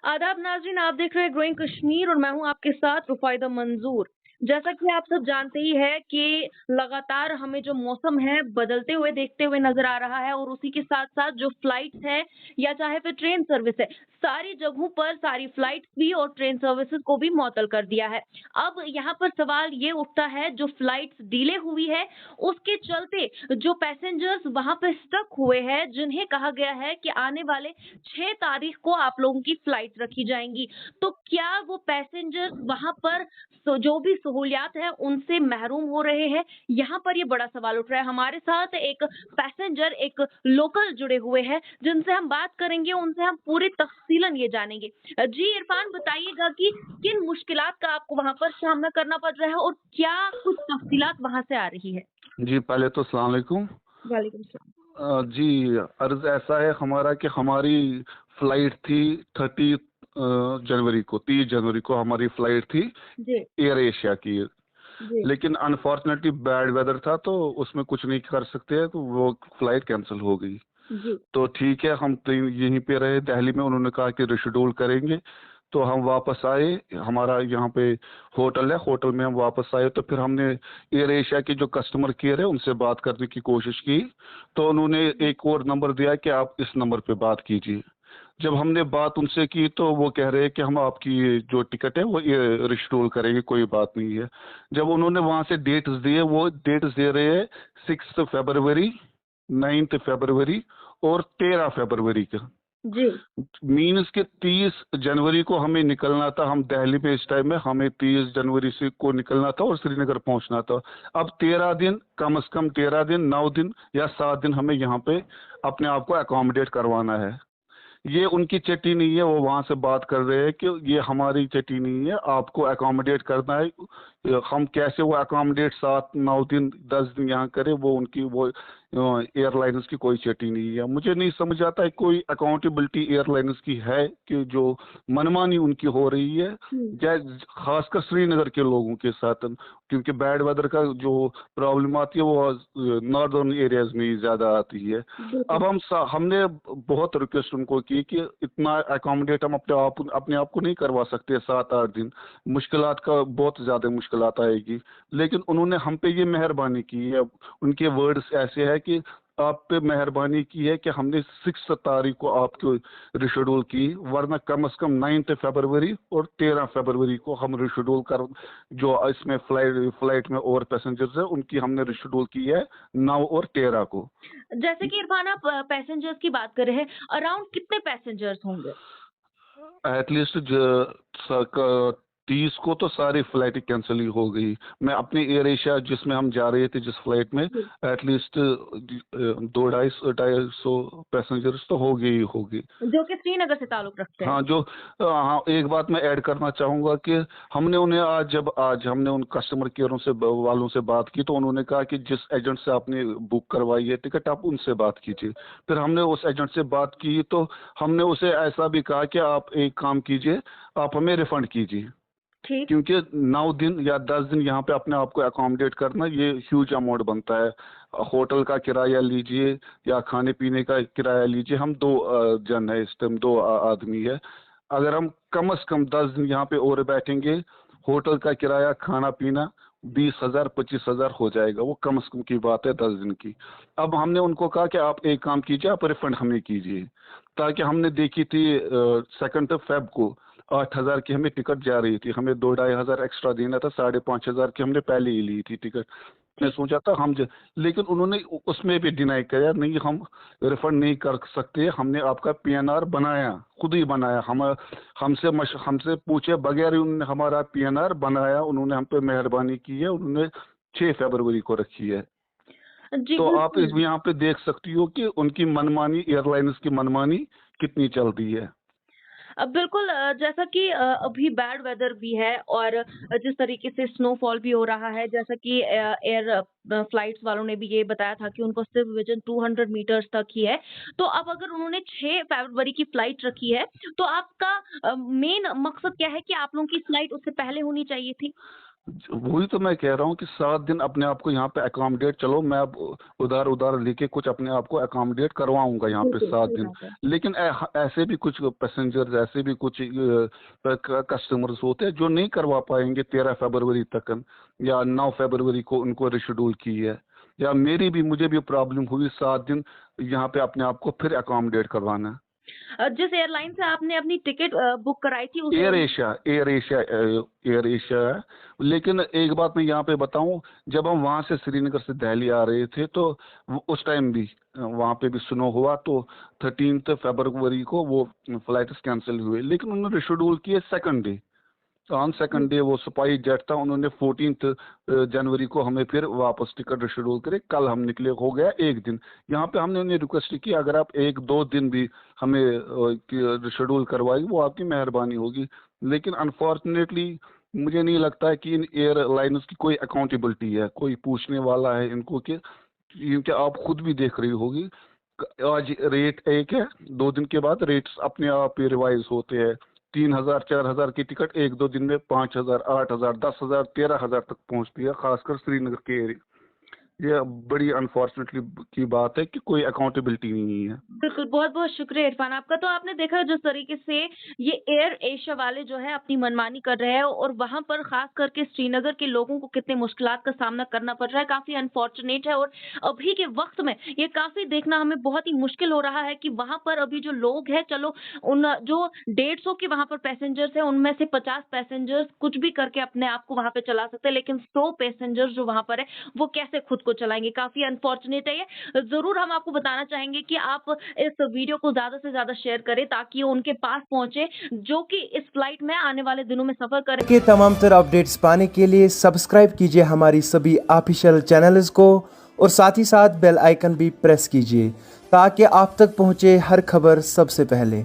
आदाब नाज़रीन, आप देख रहे हैं ग्रोइंग कश्मीर और मैं हूं आपके साथ रुफ़ाइदा मंजूर। जैसा कि आप सब जानते ही हैं कि लगातार हमें जो मौसम है बदलते हुए देखते हुए नजर आ रहा है और उसी के साथ साथ जो फ्लाइट्स है या चाहे फिर ट्रेन सर्विस है, सारी जगहों पर सारी फ्लाइट्स भी और ट्रेन सर्विसेज को भी मअतल कर दिया है। अब यहाँ पर सवाल ये उठता है, जो फ्लाइट्स डिले हुई है उसके चलते जो पैसेंजर्स वहां पर स्टक हुए हैं, जिन्हें कहा गया है कि आने वाले 6 तारीख को आप लोगों की फ्लाइट रखी जाएँगी। तो क्या वो पैसेंजर्स वहाँ पर जो भी सहूलियात है उनसे महरूम हो रहे हैं? यहाँ पर ये बड़ा सवाल उठ रहा है। हमारे साथ एक पैसेंजर, एक लोकल जुड़े हुए हैं, जिनसे हम बात करेंगे, उनसे हम पूरी तफ़सीलन ये जानेंगे। जी इरफान, बताइएगा कि किन मुश्किलात का आपको वहाँ पर सामना करना पड़ रहा है और क्या कुछ तफ़सीलात वहाँ से आ रही है? जी, पहले तो अस्सलाम वालेकुम। वालेकुम सलाम। जी, अर्ज़ ऐसा है हमारा कि हमारी फ़्लाइट थी 30 जनवरी को, 30 जनवरी को हमारी फ़्लाइट थी जी, एयर एशिया की। जी, लेकिन अनफ़ॉर्च्युनेटली बैड वेदर था तो उसमें कुछ नहीं कर सकते हैं, तो वो फ़्लाइट कैंसल हो गई। जी, तो ठीक है, हम तो यहीं पे रहे दिल्ली में, उन्होंने कहा कि रिशेड्यूल करेंगे, तो हम वापस आए। हमारा यहाँ पे होटल है, होटल में हम वापस आए तो फिर हमने एयर एशिया के जो कस्टमर केयर है उनसे बात करने की कोशिश की, तो उन्होंने एक और नंबर दिया कि आप इस नंबर पे बात कीजिए। जब हमने बात उनसे की तो वो कह रहे हैं कि हम आपकी ये जो टिकट है वो ये रिशेड्यूल करेंगे, कोई बात नहीं है। जब उन्होंने वहाँ से डेट्स दिए, वो डेट्स दे रहे हैं 6 फरवरी, 9 फरवरी और 13 फरवरी का। जी। मीन्स के 30 जनवरी को हमें निकलना था, हम दिल्ली में इस टाइम में हमें 30 जनवरी से को निकलना था और श्रीनगर पहुंचना था। अब 13 दिन, कम से कम 13 दिन, 9 दिन या 7 दिन हमें यहाँ पे अपने आप को अकोमोडेट करवाना है। ये उनकी चिट्ठी नहीं है, वो वहाँ से बात कर रहे हैं कि ये हमारी चिट्ठी नहीं है, आपको अकोमोडेट करना है। हम कैसे वो अकोमोडेट 7, 9 दिन, 10 दिन यहाँ करें, वो उनकी वो एयरलाइंस की कोई चिट्ठी नहीं है। मुझे नहीं समझ आता है कोई अकाउंटेबिलिटी एयरलाइंस की है कि जो मनमानी उनकी हो रही है, हुँ, खासकर श्रीनगर के लोगों के साथ, क्योंकि बैड वेदर का जो प्रॉब्लम आती है वो नॉर्दर्न एरियाज में ही ज़्यादा आती है। बिल्कुल। अब हमने बहुत रिक्वेस्ट उनको की कि इतना अकोमोडेट हम अपने आप को नहीं करवा सकते 7-8 दिन, मुश्किलात का बहुत ज़्यादा मुश्किलात आएगी। लेकिन उन्होंने हम पे ये मेहरबानी की है, उनके वर्ड्स ऐसे हैं कि आप पे मेहरबानी की है कि हमने 6 तारीख को आपको रिशेड्यूल की, वरना कम से कम 9 फरवरी और 13 फरवरी को हम रिशेड्यूल कर, जो इसमें फ्लाइट में और पैसेंजर्स हैं उनकी हमने रिशेड्यूल की है 9 और 13 को। जैसे कि इरफान, आप पैसेंजर्स की बात कर रहे हैं, अराउंड कितने पैसेंजर्स होंगे? एटलीस्ट स क 30 को तो सारी फ्लाइटें कैंसल ही हो गई। मैं अपनी एयर एशिया जिसमें हम जा रहे थे जिस फ्लाइट में, जी। एटलीस्ट 2 250 पैसेंजर्स तो होगी ही होगी। जो कि श्रीनगर से ताल्लुक रखते हैं। हाँ, हाँ, एक बात मैं ऐड करना चाहूँगा कि आज हमने उन कस्टमर केयरों से वालों से बात की, तो उन्होंने कहा कि जिस एजेंट से आपने बुक करवाई है टिकट, आप उनसे बात कीजिए। फिर हमने उस एजेंट से बात की तो हमने उसे ऐसा भी कहा कि आप एक काम कीजिए, आप हमें रिफंड कीजिए। ठीक। क्योंकि 9 दिन या 10 दिन यहाँ पे अपने आप को अकोमोडेट करना ये ह्यूज अमाउंट बनता है। होटल का किराया लीजिए या खाने-पीने का किराया लीजिए, हम 2 जन है, इस टाइम 2 आदमी है। अगर हम कम से कम 10 दिन यहाँ पे और बैठेंगे, होटल का किराया, खाना-पीना 20,000 25,000 हो जाएगा, वो कम से कम की बात है 10 दिन की। अब हमने उनको कहा कि आप एक काम कीजिए, आप रिफंड हमें कीजिए, ताकि हमने देखी थी 2 फ़ेब को 8,000 की हमें टिकट जा रही थी, हमें 2 ढाई हज़ार एक्स्ट्रा देना था, 5,500 की हमने पहले ही ली थी टिकट। मैं ठीक। सोचा था लेकिन उन्होंने उसमें भी डिनाई किया, नहीं हम रिफंड नहीं कर सकते, हमने आपका पीएनआर बनाया, खुद ही बनाया, हमसे पूछे बगैर ही उन्होंने हमारा पीएनआर बनाया, उन्होंने हम पे मेहरबानी की है, उन्होंने 6 फरवरी को रखी है। जी, तो आप इस बिल्कुल। यहाँ पे देख सकती हो कि उनकी मनमानी, एयरलाइंस की मनमानी कितनी चल रही है। बिल्कुल, जैसा कि अभी बैड वेदर भी है और जिस तरीके से स्नोफॉल भी हो रहा है, जैसा कि एयर फ्लाइट्स वालों ने भी ये बताया था कि उनको सिर्फ विज़न 200 मीटर्स तक ही है। तो अब अगर उन्होंने 6 फरवरी की फ्लाइट रखी है, तो आपका मेन मकसद क्या है कि आप लोगों की फ्लाइट उससे पहले होनी चाहिए थी? वही तो मैं कह रहा हूँ कि 7 दिन अपने आप को यहाँ पे अकोमोडेट, चलो मैं अब उधार उधार लेके कुछ अपने आप को अकोमोडेट करवाऊंगा यहाँ पे बिल्कुल, 7 सही दिन। बात है। लेकिन ऐसे भी कुछ पैसेंजर्स, ऐसे भी कुछ कस्टमर्स होते हैं जो नहीं करवा पाएंगे 13 फरवरी तक, या 9 फरवरी को उनको रिशेड्यूल की है, या मुझे भी प्रॉब्लम हुई 7 दिन यहाँ पे अपने आप को फिर अकोमोडेट करवाना। जिस एयरलाइन से आपने अपनी टिकट बुक कराई थी उस air airline Asia, air Asia है। लेकिन एक बात मैं यहाँ पे बताऊं, जब हम वहां से श्रीनगर से दिल्ली आ रहे थे तो उस टाइम भी वहां पे भी स्नो हुआ, तो 13 फरवरी को वो फ्लाइट्स कैंसिल हुए, लेकिन उन्होंने शेड्यूल किए second day. On second day वो स्पाइस जेट था, उन्होंने 14 जनवरी को हमें फिर वापस टिकट शेड्यूल करे, कल हम निकले, हो गया एक दिन। यहाँ पे हमने उन्हें रिक्वेस्ट की अगर आप 1-2 दिन भी हमें शेड्यूल करवाई वो आपकी मेहरबानी होगी। लेकिन अनफॉर्चुनेटली मुझे नहीं लगता है कि इन एयरलाइंस की कोई अकाउंटेबिलिटी है, कोई पूछने वाला है इनको कि, क्योंकि आप खुद भी देख रही होगी आज रेट एक है, 2 दिन के बाद रेट्स अपने आप ही रिवाइज होते हैं। 3,000 4,000 की टिकट 1-2 दिन में 5,000 8,000 10,000 13,000 तक पहुंचती है, खासकर श्रीनगर के एरिया। ये बड़ी अनफॉर्चुनेटली की बात है कि कोई अकाउंटेबिलिटी नहीं है। बिल्कुल, बहुत-बहुत शुक्रिया इरफान आपका। तो आपने देखा जिस तरीके से ये एयर एशिया वाले जो है अपनी मनमानी कर रहे हैं और वहाँ पर ख़ास करके श्रीनगर के लोगों को कितने मुश्किलात का सामना करना पड़ रहा है, काफ़ी अनफॉर्च्यूनेट है और अभी के वक़्त में ये काफ़ी देखना हमें बहुत ही मुश्किल हो रहा है कि वहाँ पर अभी जो लोग हैं, चलो उन जो 150 के वहाँ पर पैसेंजर्स हैं, उनमें से 50 पैसेंजर्स कुछ भी करके अपने आप को वहाँ पे चला सकते हैं, लेकिन 100 पैसेंजर्स जो वहाँ पर है, वो कैसे खुद को चलाएँगे? काफ़ी अनफॉर्च्यूनेट है ये। ज़रूर हम आपको बताना चाहेंगे कि आप इस वीडियो को ज़्यादा से ज़्यादा शेयर करें ताकि वो उनके पास पहुँचे, जो कि इस फ्लाइट में आने वाले दिनों में सफ़र कर के तमाम तर अपडेट्स पाने के लिए सब्सक्राइब कीजिए हमारी सभी ऑफिशियल चैनल्स को और साथ ही साथ बेल आइकन भी प्रेस कीजिए ताकि आप तक पहुंचे हर खबर सबसे पहले।